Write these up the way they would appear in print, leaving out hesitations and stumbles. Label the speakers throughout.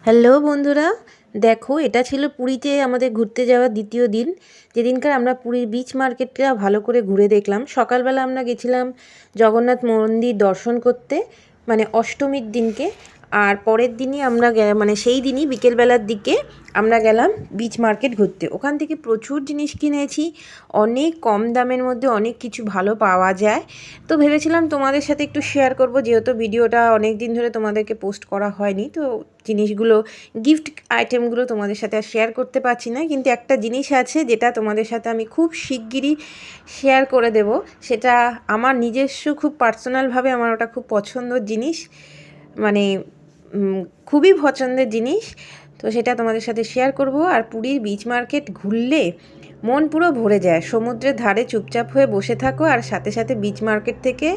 Speaker 1: Hello বন্ধুরা, দেখো এটা ছিল পুরীতে আমাদের ঘুরতে যাওয়ার দ্বিতীয় দিন, যেদিনকার আমরা পুরীর বিচ মার্কেটটা ভালো করে ঘুরে দেখলাম। সকালবেলা আমরা গেছিলাম জগন্নাথ মন্দির দর্শন করতে, মানে অষ্টমীর দিনকে। আর পরের দিনই আমরা মানে সেই দিনই বিকেলবেলার দিকে আমরা গেলাম বিচ মার্কেট ঘুরতে। ওখান থেকে প্রচুর জিনিস কিনেছি, অনেক কম দামের মধ্যে অনেক কিছু ভালো পাওয়া যায়। তো ভেবেছিলাম তোমাদের সাথে একটু শেয়ার করব, যেহেতু ভিডিওটা অনেক দিন ধরে তোমাদেরকে পোস্ট করা হয়নি। তো জিনিসগুলো, গিফট আইটেমগুলো তোমাদের সাথে আর শেয়ার করতে পারছি না, কিন্তু একটা জিনিস আছে যেটা তোমাদের সাথে আমি খুব শিগগিরই শেয়ার করে দেব। সেটা আমার নিজস্ব, খুব পার্সোনালভাবে আমার ওটা খুব পছন্দের জিনিস, মানে খুবই পছন্দের জিনিস। তো সেটা তোমাদের সাথে শেয়ার করব। আর পুরীর বিচ মার্কেট ঘুরলে মন পুরো ভরে যায়। সমুদ্রের ধারে চুপচাপ হয়ে বসে থাকো আর সাথে সাথে বিচ মার্কেট থেকে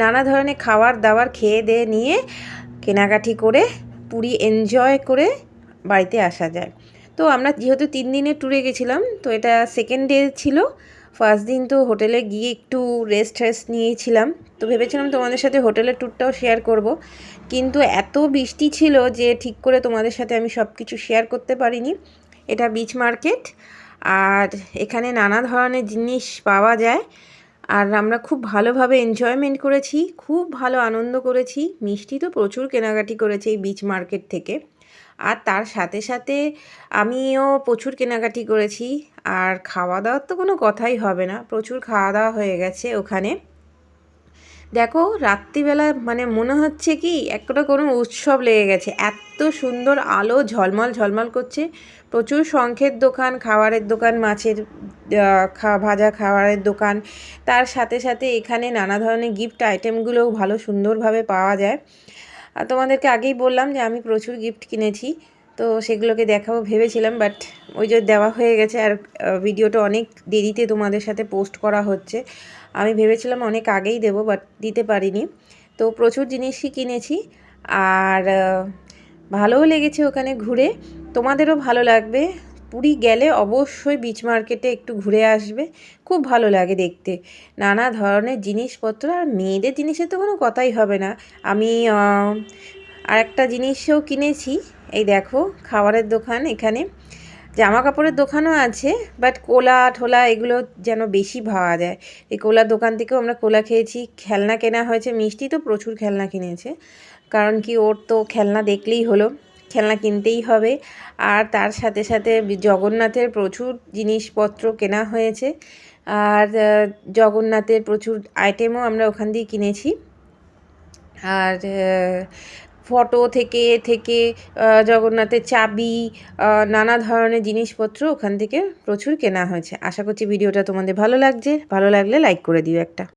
Speaker 1: নানা ধরনের খাবার দাবার খেয়ে দিয়ে নিয়ে কেনাকাটি করে পুরী এনজয় করে বাড়িতে আসা যায়। তো আমরা যেহেতু 3 দিনের ট্যুরে গেছিলাম, তো এটা সেকেন্ড ডে ছিল। ফার্স্ট দিন তো হোটেলে গিয়ে একটু রেস্ট নিয়েছিলাম। তো ভেবেছিলাম তোমাদের সাথে হোটেলের ট্যুরটাও শেয়ার করব, কিন্তু এত বৃষ্টি ছিল যে ঠিক করে তোমাদের সাথে আমি সব কিছু শেয়ার করতে পারিনি। এটা বিচ মার্কেট, আর এখানে নানা ধরনের জিনিস পাওয়া যায়। আর আমরা খুব ভালোভাবে এনজয়মেন্ট করেছি, খুব ভালো আনন্দ করেছি। মিষ্টি তো প্রচুর কেনাকাটি করেছি এই বিচ মার্কেট থেকে। আর তার সাথে সাথে আমিও প্রচুর কেনাকাটি করেছি। আর খাওয়া দাওয়ার তো কোনো কথাই হবে না, প্রচুর খাওয়া দাওয়া হয়ে গেছে ওখানে। দেখো রাত্রিবেলা মানে মনে হচ্ছে কি একটা কোনো উৎসব লেগে গেছে, এত সুন্দর আলো ঝলমল ঝলমল করছে। প্রচুর শঙ্খের দোকান, খাবারের দোকান, মাছের ভাজা খাবারের দোকান। তার সাথে সাথে এখানে নানা ধরনের গিফট আইটেমগুলোও ভালো সুন্দরভাবে পাওয়া যায়। আর তোমাদেরকে আগেই বললাম যে আমি প্রচুর গিফট কিনেছি, তো সেগুলোকে দেখাবো ভেবেছিলাম, বাট ওই যে দেওয়া হয়ে গেছে। আর ভিডিওটা অনেক দেরিতে তোমাদের সাথে পোস্ট করা হচ্ছে। আমি ভেবেছিলাম অনেক আগেই দেবো, বাট দিতে পারিনি। তো প্রচুর জিনিসই কিনেছি, আর ভালোও লেগেছে ওখানে ঘুরে। তোমাদেরও ভালো লাগবে, পুরী গেলে অবশ্যই বিচ মার্কেটে একটু ঘুরে আসবে, খুব ভালো লাগে দেখতে নানা ধরনের জিনিসপত্র। আর মেয়েদের জিনিসের তো কোনো কথাই হবে না। আমি আর একটা জিনিসও কিনেছি, এই দেখো খাবারের দোকান, এখানে জামা কাপড়ের দোকানও আছে, বাট কোলা ঠোলা এগুলো যেন বেশি পাওয়া যায়। এই কোলার দোকান থেকেও আমরা কোলা খেয়েছি। খেলনা কেনা হয়েছে, মিষ্টি তো প্রচুর খেলনা কিনেছে, কারণ কি ওর তো খেলনা দেখলেই হলো, খেলনা কিনতেই হবে। আর তার সাথে সাথে জগন্নাথের প্রচুর জিনিসপত্র কেনা হয়েছে। আর জগন্নাথের প্রচুর আইটেমও আমরা ওখান দিয়ে কিনেছি। আর ফটো থেকে থেকে জগন্নাথের চাবি, নানা ধরনের জিনিসপত্র ওখান থেকে প্রচুর কেনা হয়েছে। আশা করছি ভিডিওটা তোমাদের ভালো লাগছে, ভালো লাগলে লাইক করে দিও একটা।